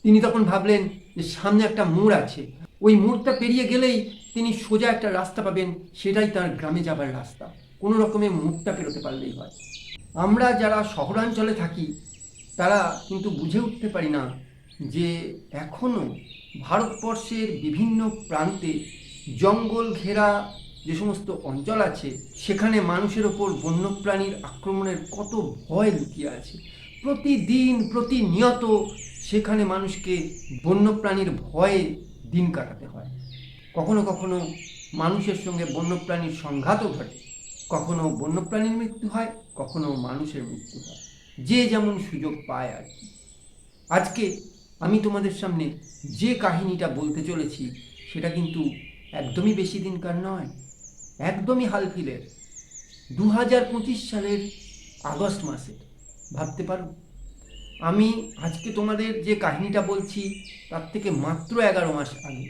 তিনি তখন ভাবলেন যে সামনে একটা মোড় আছে, ওই মোড়টা পেরিয়ে গেলেই তিনি সোজা একটা রাস্তা পাবেন, সেটাই তার গ্রামে যাবার রাস্তা। কোনো রকমে মোড়টা পেরোতে পারলেই হয়। আমরা যারা শহরাঞ্চলে থাকি তারা কিন্তু বুঝে উঠতে পারি না যে এখনও ভারতবর্ষের বিভিন্ন প্রান্তে জঙ্গল ঘেরা যে সমস্ত অঞ্চল আছে সেখানে মানুষের ওপর বন্যপ্রাণীর আক্রমণের কত ভয় লুকিয়ে আছে। প্রতিদিন প্রতিনিয়ত সেখানে মানুষকে বন্যপ্রাণীর ভয়ে দিন কাটাতে হয়। কখনো কখনো মানুষের সঙ্গে বন্যপ্রাণীর সংঘাতও ঘটে, কখনো বন্যপ্রাণীর মৃত্যু হয়, কখনো মানুষের মৃত্যু হয়, যে যেমন সুযোগ পায় আর কি। আজকে আমি তোমাদের সামনে যে কাহিনীটা বলতে চলেছি সেটা কিন্তু একদমই বেশি দিনকার নয়, একদমই হালফিলের। 2025 সালের আগস্ট মাসের। ভাবতে পারো, আমি আজকে তোমাদের যে কাহিনীটা বলছি তার থেকে মাত্র 11 মাস আগে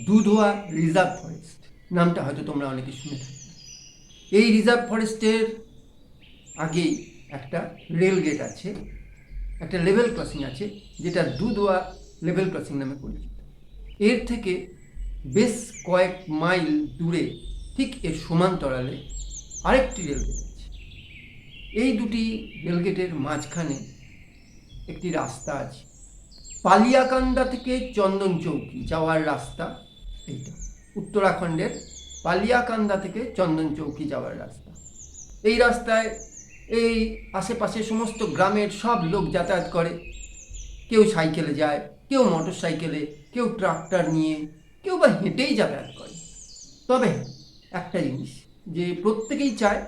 দুধোয়া রিজার্ভ ফরেস্ট নামটা হয়তো তোমরা অনেকে শুনে থাকবে। এই রিজার্ভ ফরেস্টের আগেই একটা রেল গেট আছে, একটা লেভেল ক্রসিং আছে, যেটা দুধোয়া লেভেল ক্রসিং নামে পরিচিত। এর থেকে বেশ কয়েক মাইল দূরে ঠিক এর সমান্তরালে আরেকটি রেলগেট আছে। এই দুটি রেলগেটের মাঝখানে একটি রাস্তা আছে, পালিয়াকান্দা থেকে চন্দন চৌকি যাওয়ার রাস্তা। এইটা উত্তরাখণ্ডের পালিয়াকান্দা থেকে চন্দন চৌকি যাওয়ার রাস্তা। এই রাস্তায় এই আশেপাশে সমস্ত গ্রামের সব লোক যাতায়াত করে। কেউ সাইকেলে যায়, কেউ মোটর সাইকেলে, কেউ ট্রাক্টর নিয়ে, কেউ বা হেঁটেই যাতায়াত করে। তবে একটা জিনিস, যে প্রত্যেকেই চায়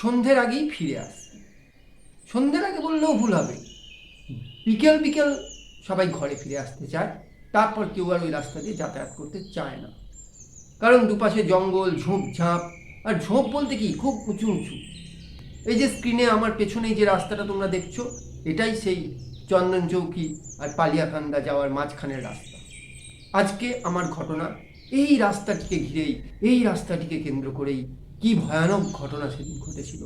সন্ধ্যের আগেই ফিরে আসতে। সন্ধ্যের আগে বললেও ভুল হবে, বিকেল বিকেল সবাই ঘরে ফিরে আসতে চায়। তারপর কেউ আর ওই রাস্তা দিয়ে যাতায়াত করতে চায় না, কারণ দুপাশে জঙ্গল, ঝোপঝাপ। আর ঝোপ বলতে কি, খুব উঁচু উঁচু। এই যে স্ক্রিনে আমার পেছনেই যে রাস্তাটা তোমরা দেখছো, এটাই সেই চন্দন চৌকি আর পালিয়াকান্দা যাওয়ার মাঝখানের রাস্তা। আজকে আমার ঘটনা এই রাস্তাটিকে ঘিরেই, এই রাস্তাটিকে কেন্দ্র করেই কি ভয়ানক ঘটনা সেদিন ঘটেছিল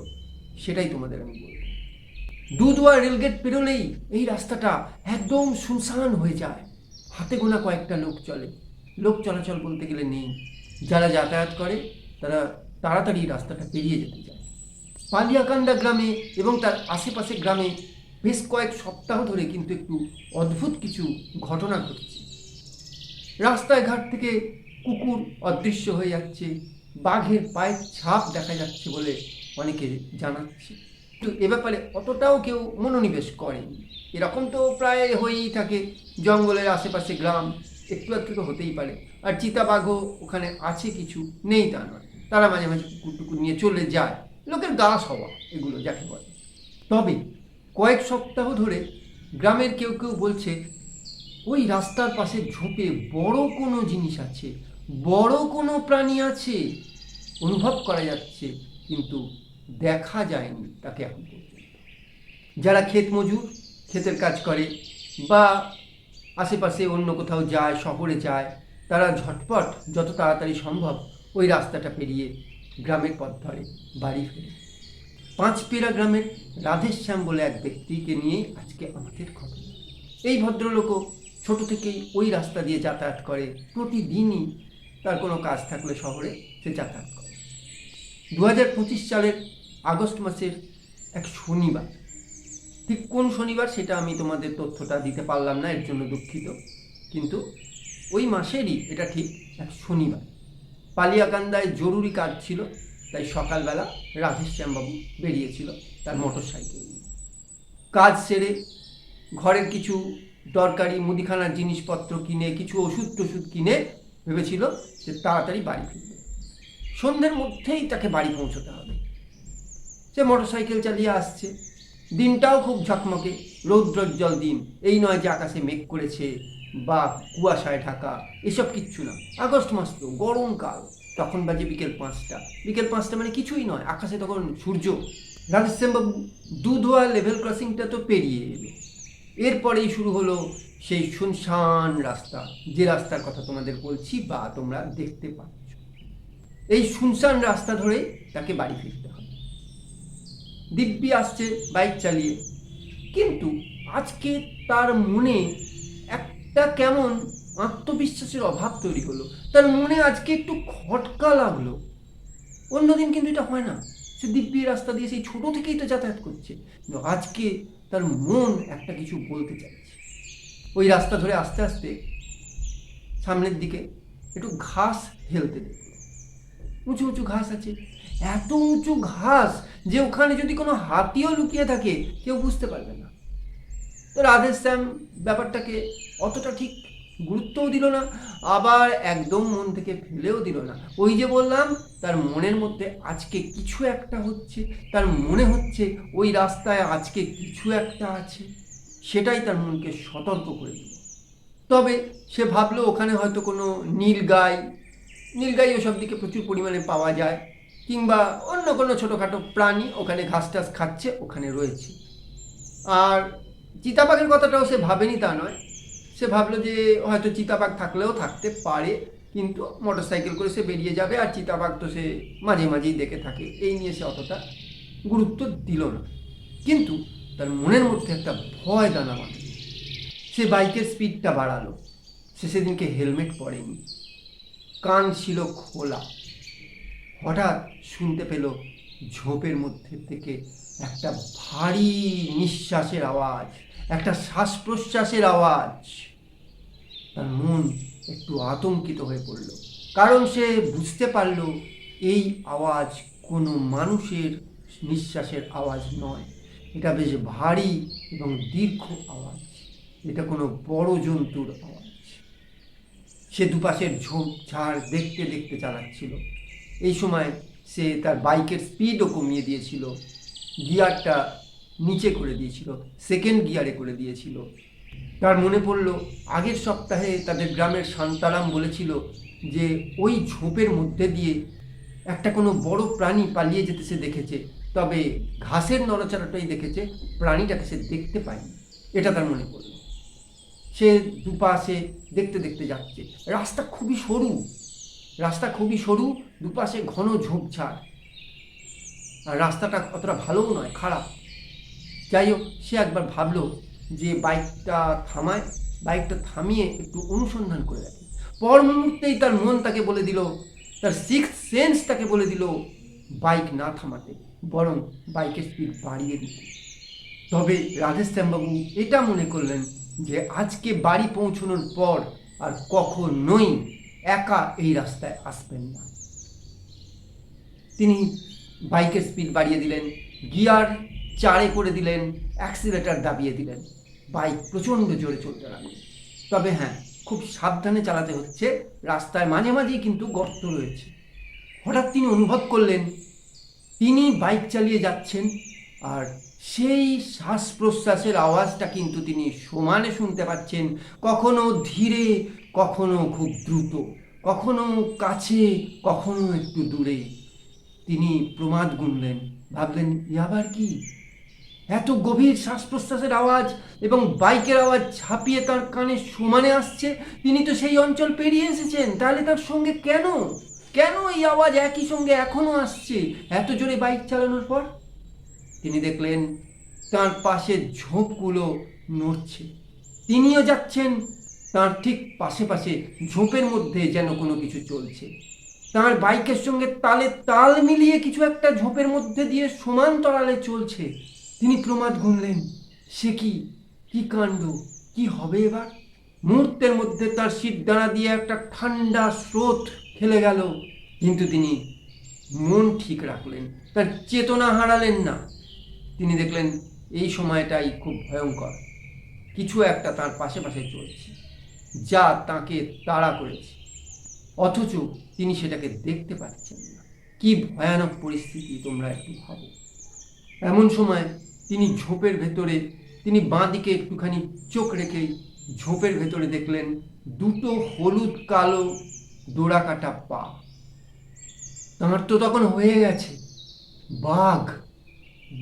সেটাই তোমাদের আমি বলব। দুধোয়া রেলগেট পেরোলেই এই রাস্তাটা একদম শুনশান হয়ে যায়। হাতে গোনা কয়েকটা লোক চলে, লোক চলাচল বলতে গেলে নেই। যারা যাতায়াত করে তারা তাড়াতাড়ি রাস্তাটা পেরিয়ে যেতে চায়। পালিয়াকান্দা গ্রামে এবং তার আশেপাশে গ্রামে বেশ কয়েক সপ্তাহ ধরে কিন্তু একটু অদ্ভুত কিছু ঘটনা ঘটছে। রাস্তায় ঘাট থেকে কুকুর অদৃশ্য হয়ে যাচ্ছে, বাঘের পায়ের ছাপ দেখা যাচ্ছে বলে অনেকে জানাচ্ছে। কিন্তু এ ব্যাপারে অতটাও কেউ মনোনিবেশ করেনি। এরকম তো প্রায় হয়েই থাকে, জঙ্গলের আশেপাশে গ্রাম, একটু একটু তো হতেই পারে। আর চিতাবাঘও ওখানে আছে কিছু, নেই তা নয়। তারা মাঝে মাঝে কুকুর টুকুর নিয়ে চলে যায়, লোকের গা সওয়া এগুলো যাকে বলে। তবে কয়েক সপ্তাহ ধরে গ্রামের কেউ কেউ বলছে ওই রাস্তার পাশে ঝোপে বড় কোনো জিনিস আছে, বড় কোনো প্রাণী আছে, অনুভব করা যাচ্ছে কিন্তু দেখা যায়নি তাকে এখন পর্যন্ত। যারা ক্ষেত মজুর, ক্ষেতের কাজ করে বা আশেপাশে অন্য কোথাও যায়, শহরে যায়, তারা ঝটপট যত তাড়াতাড়ি সম্ভব ওই রাস্তাটা পেরিয়ে গ্রামের পথ ধরে বাড়ি ফেরে। পাঁচপেরা গ্রামের রাধেশ্যাম বলে এক ব্যক্তিকে নিয়ে আজকে আমাদের ঘটনা। এই ভদ্রলোকও ছোট থেকেই ওই রাস্তা দিয়ে যাতায়াত করে, প্রতিদিনই তার কোনো কাজ থাকলে শহরে সে যাতায়াত করে। 2025 সালের আগস্ট মাসের এক শনিবার, ঠিক কোন শনিবার সেটা আমি তোমাদের তথ্যটা দিতে পারলাম না, এর জন্য দুঃখিত। কিন্তু ওই মাসেরই এটা ঠিক এক শনিবার, পালিয়াকান্দায় জরুরি কাজ ছিল, তাই সকালবেলা রাধেশ্যামবাবু বেরিয়েছিল তার মোটর সাইকেল নিয়ে। কাজ সেরে ঘরের কিছু দরকারি মুদিখানার জিনিসপত্র কিনে, কিছু ওষুধ টষুধ কিনে ভেবেছিল যে তাড়াতাড়ি বাড়ি ফিরবে, সন্ধ্যের মধ্যেই তাকে বাড়ি পৌঁছতে হবে। সে মোটর সাইকেল চালিয়ে আসছে, দিনটাও খুব ঝকমকে, রৌদ্রোজ্জ্বল দিন। এই নয় যে আকাশে মেঘ করেছে বা কুয়াশায় ঢাকা, এসব কিচ্ছু না। আগস্ট মাস তো, গরমকাল। তখন বাজে বিকেল 5টা। বিকেল 5টা মানে কিছুই নয়, আকাশে তখন সূর্য। রাধেশ্যামবাবু দুধোয়া লেভেল ক্রসিংটা তো পেরিয়ে এলো, এরপরেই শুরু হলো সেই শুনশান রাস্তা, যে রাস্তার কথা তোমাদের বলছি বা তোমরা দেখতে পাচ্ছ। এই শুনশান রাস্তা ধরে তাকে বাড়ি ফিরতে হবে। দিব্যি আসছে বাইক চালিয়ে, কিন্তু আজকে তার মনে একটা কেমন আত্মবিশ্বাসের অভাব তৈরি হলো। তার মনে আজকে একটু খটকা লাগলো। অন্যদিন কিন্তু এটা হয় না। সে দিব্যি রাস্তা দিয়ে সেই ছোট থেকেই তো যাতায়াত করছে, কিন্তু আজকে তার মন একটা কিছু বলতে চাইছে। ওই রাস্তা ধরে আস্তে আস্তে সামনের দিকে একটু ঘাস হেলতে দেখলো। উঁচু উঁচু ঘাস আছে, এত উঁচু ঘাস যে ওখানে যদি কোনো হাতিও লুকিয়ে থাকে কেউ বুঝতে পারবে না। তো রাধেশ্যাম ব্যাপারটাকে অতটা ঠিক গুরুত্বও দিল না, আবার একদম মন থেকে ফেলেও দিল না। ওই যে বললাম, তার মনের মধ্যে আজকে কিছু একটা হচ্ছে, তার মনে হচ্ছে ওই রাস্তায় আজকে কিছু একটা আছে, সেটাই তার মনকে সতর্ক করে দিল। তবে সে ভাবলো ওখানে হয়তো কোনো নীলগাই ওসব দিকে প্রচুর পরিমাণে পাওয়া যায়, কিংবা অন্য কোনো ছোটোখাটো প্রাণী ওখানে ঘাস টাস খাচ্ছে, ওখানে রয়েছে। আর চিতাবাঘের কথাটাও সে ভাবেনি তা নয়, সে ভাবলো যে হয়তো চিতাবাঘ থাকলেও থাকতে পারে, কিন্তু মোটর সাইকেল করে সে বেরিয়ে যাবে, আর চিতাবাঘ তো সে মাঝে মাঝেই দেখে থাকে, এই নিয়ে সে অতটা গুরুত্ব দিল না। কিন্তু তার মনের মধ্যে একটা ভয় দানা বাঁধল। সে বাইকের স্পিডটা বাড়ালো। সে সেদিনকে হেলমেট পরেনি, কান ছিল খোলা। হঠাৎ শুনতে পেল ঝোপের মধ্যে থেকে একটা ভারী নিঃশ্বাসের আওয়াজ, একটা শ্বাস প্রশ্বাসের আওয়াজ। তার মন একটু আতঙ্কিত হয়ে পড়ল, কারণ সে বুঝতে পারল এই আওয়াজ কোনো মানুষের নিঃশ্বাসের আওয়াজ নয়, এটা বেশ ভারী এবং দীর্ঘ আওয়াজ, এটা কোনো বড় জন্তুর আওয়াজ। সে দুপাশের ঝোপঝাড় দেখতে দেখতে চালাচ্ছিল। এই সময় সে তার বাইকের স্পিডও কমিয়ে দিয়েছিল, গিয়ারটা নিচে করে দিয়েছিল, সেকেন্ড গিয়ারে করে দিয়েছিল। তার মনে পড়ল আগের সপ্তাহে তাদের গ্রামের শান্তারাম বলেছিল যে ওই ঝোপের মধ্যে দিয়ে একটা কোনো বড় প্রাণী পালিয়ে যেতে সে দেখেছে, তবে ঘাসের নড়াচড়াটাই দেখেছে, প্রাণীটাকে সে দেখতে পায়নি। এটা তার মনে পড়ল। সে দুপাশে দেখতে দেখতে যাচ্ছে। রাস্তা খুবই সরু, দুপাশে ঘন ঝোপঝাড়, আর রাস্তাটা অতটা ভালোও নয়, খারাপ। যাই হোক, সে একবার ভাবলো যে বাইকটা থামিয়ে একটু অনুসন্ধান করে দেখে। পর মুহূর্তেই তার মন তাকে বলে দিল, তার সিক্সথ সেন্স তাকে বলে দিল বাইক না থামাতে, বরং বাইকের স্পিড বাড়িয়ে দিতে। তবে রাধেশ্যামবাবু এটা মনে করলেন যে আজকে বাড়ি পৌঁছানোর পর আর কখনোই একা এই রাস্তায় আসবেন না। তিনি বাইকের স্পিড বাড়িয়ে দিলেন, গিয়ার 4 করে দিলেন, অ্যাক্সিলারেটর দাবিয়ে দিলেন। বাইক প্রচণ্ড জোরে চলতে লাগলো। তবে হ্যাঁ, খুব সাবধানে চালাতে হচ্ছে, রাস্তায় মাঝে মাঝেই কিন্তু গর্ত রয়েছে। হঠাৎ তিনি অনুভব করলেন তিনি বাইক চালিয়ে যাচ্ছেন, আর সেই শ্বাস প্রশ্বাসের আওয়াজটা কিন্তু তিনি সমানে শুনতে পাচ্ছেন, কখনো ধীরে, কখনো খুব দ্রুত, কখনো কাছে, কখনো একটু দূরে। তিনি প্রমাদ গুনলেন, ভাবলেন আবার কি, এত গভীর শ্বাস প্রশ্বাসের আওয়াজ এবং বাইকের আওয়াজ ঝাঁপিয়ে তার কানে সমানে আসছে। তিনি তো সেই অঞ্চল পেরিয়ে এসেছেন, তাহলে তার সঙ্গে কেন এই আওয়াজ একই সঙ্গে এখনো আসছে এত জোরে বাইক চালানোর পর? তিনি দেখলেন তার পাশে ঝোপগুলো নড়ছে, তিনিও যাচ্ছেন, তার ঠিক পাশে পাশে ঝোপের মধ্যে যেন কোনো কিছু চলছে। তার বাইকের সঙ্গে তালে তাল মিলিয়ে কিছু একটা ঝোপের মধ্যে দিয়ে সমান্তরালে চলছে। তিনি প্রমাদ গুনলেন, সে কি কাণ্ড, কি হবে এবার? মুহূর্তের মধ্যে তার শিরদাঁড়া দিয়ে একটা ঠান্ডা স্রোত খেলে গেল, কিন্তু তিনি মন ঠিক রাখলেন, তার চেতনা হারালেন না। তিনি দেখলেন এই সময়টাই খুব ভয়ঙ্কর, কিছু একটা তার পাশে পাশে চলছে, যা তাকে তাড়া করেছে, অথচ তিনি সেটাকে দেখতে পাচ্ছেন না। কি ভয়ানক পরিস্থিতি, তোমরা একটু ভাবো। এমন সময় তিনি বাঁ দিকে একটুখানি চোখ রেখেই ঝোপের ভেতরে দেখলেন দুটো হলুদ কালো ডোরা কাটা পা। তাঁর তো তখন হয়ে গেছে, বাঘ,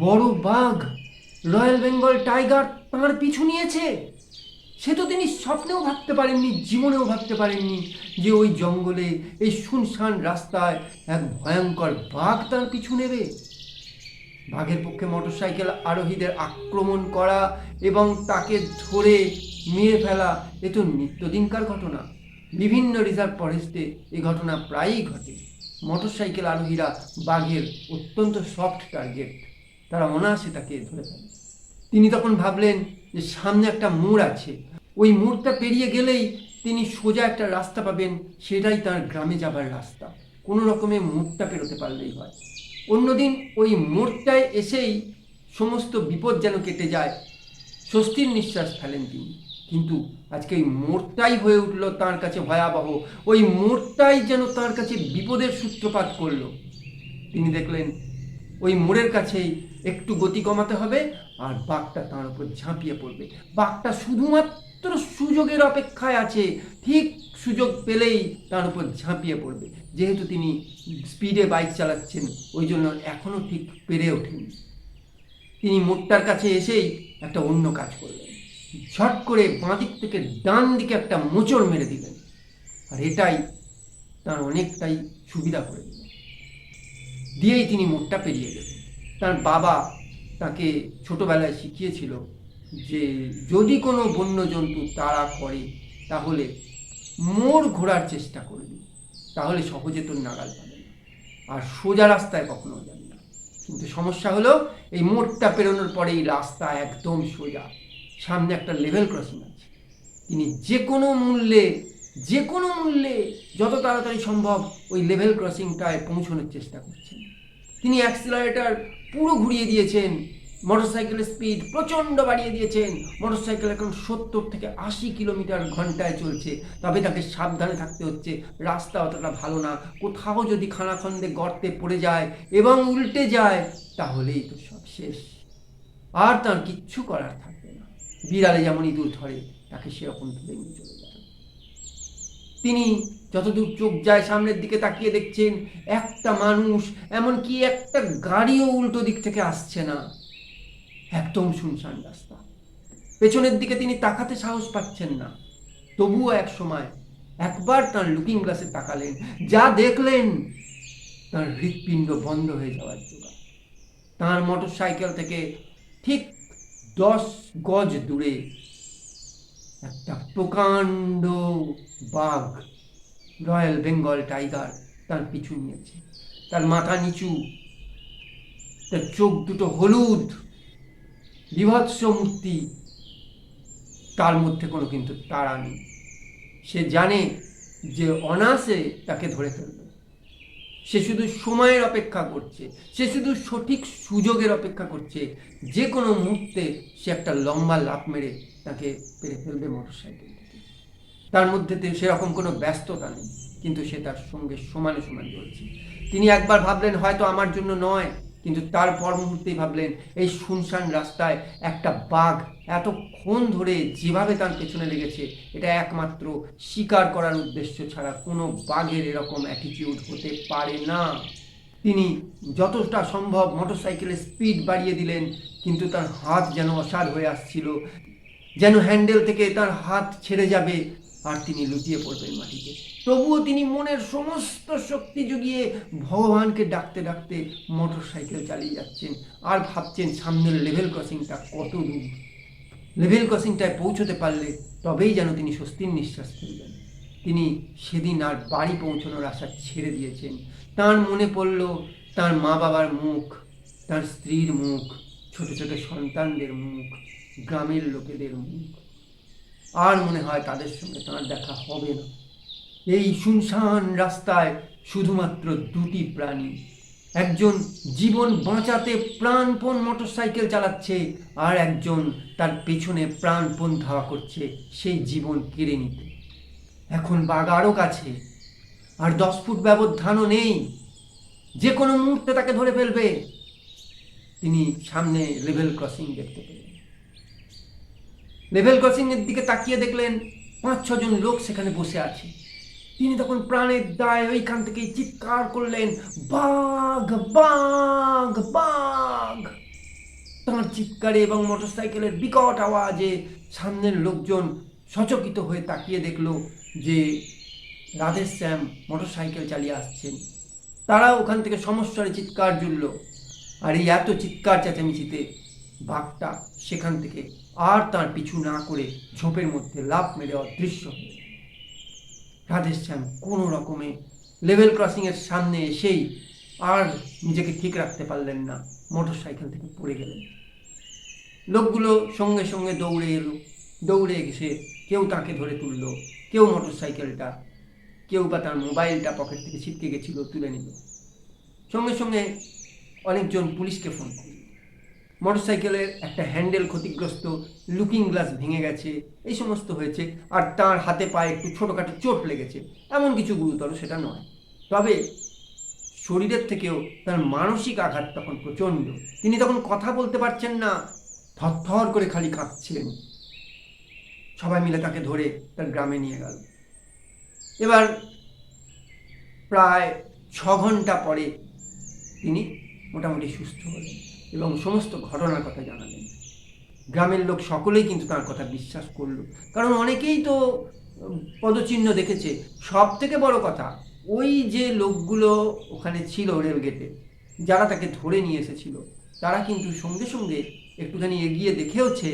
বড় বাঘ, রয়্যাল বেঙ্গল টাইগার তাঁর পিছু নিয়েছে। সে তো তিনি স্বপ্নেও ভাবতে পারেননি, জীবনেও ভাবতে পারেননি যে ওই জঙ্গলে, এই শুনশান রাস্তায় এক ভয়ঙ্কর বাঘ তার পিছু নেবে। বাঘের পক্ষে মোটরসাইকেল আরোহীদের আক্রমণ করা এবং তাকে ধরে মেরে ফেলা এ তো নিত্যদিনকার ঘটনা। বিভিন্ন রিজার্ভ ফরেস্টে এই ঘটনা প্রায়ই ঘটে। মোটরসাইকেল আরোহীরা বাঘের অত্যন্ত সফট টার্গেট, তারা অনায়াসে তাকে ধরে ফেলে। তিনি তখন ভাবলেন যে সামনে একটা মোড় আছে, ওই মোড়টা পেরিয়ে গেলেই তিনি সোজা একটা রাস্তা পাবেন, সেটাই তার গ্রামে যাবার রাস্তা। কোনো রকমে মোড়টা পেরোতে পারলেই হয়। অন্যদিন ওই মোড়টায় এসেই সমস্ত বিপদ যেন কেটে যায়, স্বস্তির নিঃশ্বাস ফেলেন তিনি। কিন্তু আজকে ওই মোড়টাই হয়ে উঠল তার কাছে ভয়াবহ, ওই মোড়টাই যেন তার কাছে বিপদের সূত্রপাত করলো। তিনি দেখলেন ওই মোড়ের কাছেই একটু গতি কমাতে হবে আর বাঘটা তার উপর ঝাঁপিয়ে পড়বে। বাঘটা শুধুমাত্র সুযোগের অপেক্ষায় আছে, ঠিক সুযোগ পেলেই তার উপর ঝাঁপিয়ে পড়বে। যেহেতু তিনি স্পিডে বাইক চালাচ্ছেন, ওই জন্য এখনো ঠিক পেরে ওঠেনি। তিনি মোড়টার কাছে এসেই একটা অন্য কাজ করলেন, ঝট করে বাঁ দিক থেকে ডান দিকে একটা মোচড় মেরে দিলেন, আর এটাই তার অনেকটাই সুবিধা করে দিল। দিয়েই তিনি মোড়টা পেরিয়ে গেলেন। তার বাবা তাকে ছোটবেলায় শিখিয়েছিল যে যদি কোনো বন্যজন্তু তাড়া করে তাহলে মোড় ঘোরার চেষ্টা করবি, তাহলে সহজে তোর নাগাল পাবে না, আর সোজা রাস্তায় কখনো যাবি না। কিন্তু সমস্যা হলো এই মোড়টা পেরোনোর পরে এই রাস্তা একদম সোজা, সামনে একটা লেভেল ক্রসিং আছে। তিনি যে কোনো মূল্যে যত তাড়াতাড়ি সম্ভব ওই লেভেল ক্রসিংটায় পৌঁছানোর চেষ্টা করছেন। তিনি অ্যাক্সিলারেটর পুরো ঘুরিয়ে দিয়েছেন, মোটরসাইকেলের স্পিড প্রচণ্ড বাড়িয়ে দিয়েছেন। মোটরসাইকেল এখন 70 থেকে 80 কিলোমিটার ঘন্টায় চলছে। তবে তাকে সাবধানে থাকতে হচ্ছে, রাস্তা অতটা ভালো না, কোথাও যদি খানাখন্দে গর্তে পড়ে যায় এবং উল্টে যায় তাহলেই তো সব শেষ, আর তার কিচ্ছু করার থাকবে না। বিড়ালে যেমন ইঁদুর ধরে, তাকে সেরকম ধরে নিয়ে চলে যাবে। তিনি যতদূর চোখ যায় সামনের দিকে তাকিয়ে দেখছেন একটা মানুষ, এমনকি একটা গাড়িও উল্টো দিক থেকে আসছে না। একদম শুনশান রাস্তা। পেছনের দিকে তিনি তাকাতে সাহস পাচ্ছেন না। তবুও এক সময় একবার তার লুকিং গ্লাসে তাকালেন, যা দেখলেন তার হৃৎপিণ্ড বন্ধ হয়ে যাওয়ার জোগাড়। তার মোটরসাইকেল থেকে ঠিক 10 গজ দূরে একটা প্রকাণ্ড বাঘ, রয়্যাল বেঙ্গল টাইগার, তার পিছু নিয়েছে। তার মাথা নিচু, তার চোখ দুটো হলুদ, বিভৎস মূর্তি, তার মধ্যে কোনো কিন্তু তাড়া নেই। সে জানে যে অনায়াসে তাকে ধরে ফেলবে। সে শুধু সময়ের অপেক্ষা করছে, সে শুধু সঠিক সুযোগের অপেক্ষা করছে। যে কোনো মুহূর্তে সে একটা লম্বা লাফ মেরে তাকে পেরে ফেলবে মোটরসাইকেল থেকে। তার মধ্যে সেরকম কোনো ব্যস্ততা নেই, কিন্তু সে তার সঙ্গে সমানে সমান চলছে। তিনি একবার ভাবলেন হয়তো আমার জন্য নয়, কিন্তু তার পর মুহূর্তেই ভাবলেন এই শুনশান রাস্তায় একটা বাঘ এতক্ষণ ধরে যেভাবে তার পেছনে লেগেছে, এটা একমাত্র শিকার করার উদ্দেশ্য ছাড়া কোনো বাঘের এরকম অ্যাটিটিউড হতে পারে না। তিনি যতটা সম্ভব মোটরসাইকেলের স্পিড বাড়িয়ে দিলেন, কিন্তু তার হাত যেন অসাড় হয়ে আসছিল, যেন হ্যান্ডেল থেকে তার হাত ছেড়ে যাবে আর তিনি লুটিয়ে পড়বেন মাটিতে। তবুও তিনি মনের সমস্ত শক্তি জুগিয়ে ভগবানকে ডাকতে ডাকতে মোটরসাইকেল চালিয়ে যাচ্ছেন আর ভাবছেন সামনের লেভেল ক্রসিংটা কত দূর। লেভেল ক্রসিংটায় পৌঁছতে পারলে তবেই যেন তিনি স্বস্তির নিঃশ্বাস ফেলবেন। তিনি সেদিন আর বাড়ি পৌঁছানোর আশা ছেড়ে দিয়েছেন। তার মনে পড়ল তার মা বাবার মুখ, তার স্ত্রীর মুখ, ছোট ছোট সন্তানদের মুখ, গ্রামের লোকেদের মুখ। আর মনে হয় তাদের সঙ্গে তাঁর দেখা হবে না। এই শুনশান রাস্তায় শুধুমাত্র দুটি প্রাণী, একজন জীবন বাঁচাতে প্রাণপণ মোটরসাইকেল চালাচ্ছে, আর একজন তার পেছনে প্রাণপণ ধাওয়া করছে সেই জীবন কেড়ে নিতে। এখন বাঘ আরও কাছে, আর 10 ফুট ব্যবধানও নেই, যে কোনো মুহূর্তে তাকে ধরে ফেলবে। তিনি সামনে লেভেল ক্রসিং দেখতে পেলেন। লেভেল ক্রসিং এর দিকে তাকিয়ে দেখলেন 5-6 জন লোক সেখানে বসে আছে। তিনি তখন প্রাণের দায় ওইখান থেকে চিৎকার করলেন, বাঘ বাঘ বাঘ। তাঁর চিৎকারে এবং মোটরসাইকেলের বিকট আওয়াজে সামনের লোকজন সচকিত হয়ে তাকিয়ে দেখল যে রাধেশ্যাম মোটরসাইকেল চালিয়ে আসছেন। তারা ওখান থেকে সমস্যারে চিৎকার জুড়ল, আর এই এত চিৎকার চেঁচামেচিতে বাঘটা সেখান থেকে আর তার পিছু না করে ঝোপের মধ্যে লাফ মেরে অদৃশ্য হয়ে গেল। রাধেশ্যাম কোনো রকমে লেভেল ক্রসিংয়ের সামনে এসেই আর নিজেকে ঠিক রাখতে পারলেন না, মোটর সাইকেল থেকে পড়ে গেলেন। লোকগুলো সঙ্গে সঙ্গে দৌড়ে এলো, দৌড়ে এসে কেউ তাকে ধরে তুলল, কেউ মোটর সাইকেলটা, কেউ বা তার মোবাইলটা পকেট থেকে ছিটকে গেছিল তুলে নিল। সঙ্গে সঙ্গে অনেকজন পুলিশকে ফোন করল। মোটর সাইকেলের একটা হ্যান্ডেল ক্ষতিগ্রস্ত, লুকিং গ্লাস ভেঙে গেছে, এই সমস্ত হয়েছে। আর তার হাতে পায়ে একটু ছোটোখাটো চোট লেগেছে, এমন কিছু গুরুতর সেটা নয়। তবে শরীরের থেকেও তার মানসিক আঘাত তখন প্রচণ্ড। তিনি তখন কথা বলতে পারছেন না, থরথর করে খালি কাঁপছিলেন। সবাই মিলে তাকে ধরে তার গ্রামে নিয়ে গেল। এবার প্রায় 6 ঘন্টা পরে তিনি মোটামুটি সুস্থ হলেন এবং সমস্ত ঘটনার কথা জানালেন। গ্রামের লোক সকলেই কিন্তু তার কথা বিশ্বাস করলো, কারণ অনেকেই তো পদচিহ্ন দেখেছে। সব থেকে বড় কথা, ওই যে লোকগুলো ওখানে ছিল রেলগেটে, যারা তাকে ধরে নিয়ে এসেছিল, তারা কিন্তু সঙ্গে সঙ্গে একটুখানি এগিয়ে দেখেওছে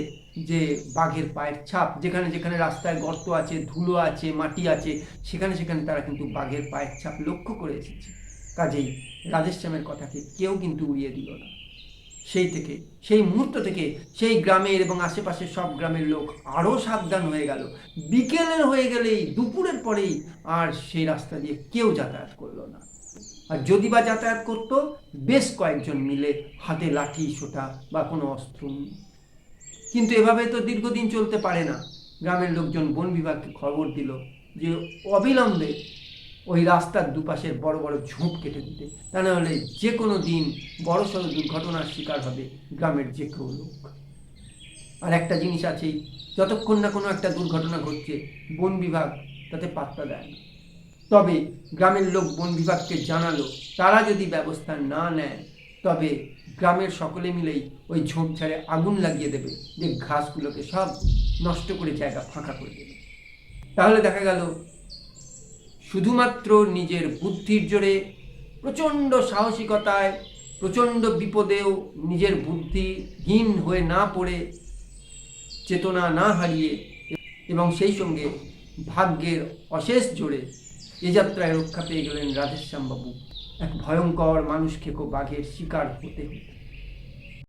যে বাঘের পায়ের ছাপ, যেখানে যেখানে রাস্তায় গর্ত আছে, ধুলো আছে, মাটি আছে, সেখানে সেখানে তারা কিন্তু বাঘের পায়ের ছাপ লক্ষ্য করে এসেছে। কাজেই রাধেশ্যামের কথাকে কেউ কিন্তু উড়িয়ে দিল না। সেই মুহূর্ত থেকে সেই গ্রামের এবং আশেপাশের সব গ্রামের লোক আরও সাবধান হয়ে গেল। বিকেলের হয়ে গেলেই, দুপুরের পরেই আর সেই রাস্তা দিয়ে কেউ যাতায়াত করলো না। আর যদি বা যাতায়াত করত, বেশ কয়েকজন মিলে হাতে লাঠি সোঁটা বা কোনো অস্ত্র নিয়ে। কিন্তু এভাবে তো দীর্ঘদিন চলতে পারে না। গ্রামের লোকজন বন বিভাগকে খবর দিল যে অবিলম্বে ওই রাস্তার দুপাশের বড় বড় ঝোপ কেটে দিতে, তা না হলে যে কোনো দিন বড়সড় দুর্ঘটনার শিকার হবে গ্রামের যে কেউ লোক। আর একটা জিনিস আছেই, যতক্ষণ না কোনো একটা দুর্ঘটনা ঘটছে বন বিভাগ তাতে পাত্তা দেয় না। তবে গ্রামের লোক বন বিভাগকে জানালো, তারা যদি ব্যবস্থা না নেয় তবে গ্রামের সকলে মিলেই ওই ঝোপঝাড়ে আগুন লাগিয়ে দেবে, যে ঘাসগুলোকে সব নষ্ট করে জায়গা ফাঁকা করে দেবে। তাহলে দেখা গেল শুধুমাত্র নিজের বুদ্ধির জোরে, প্রচণ্ড সাহসিকতায়, প্রচণ্ড বিপদেও নিজের বুদ্ধিহীন হয়ে না পড়ে, চেতনা না হারিয়ে এবং সেই সঙ্গে ভাগ্যের অশেষ জোরে এ যাত্রায় রক্ষা পেয়ে গেলেন রাধেশ্যামবাবু এক ভয়ঙ্কর মানুষ খেকো বাঘের শিকার হতে হতে।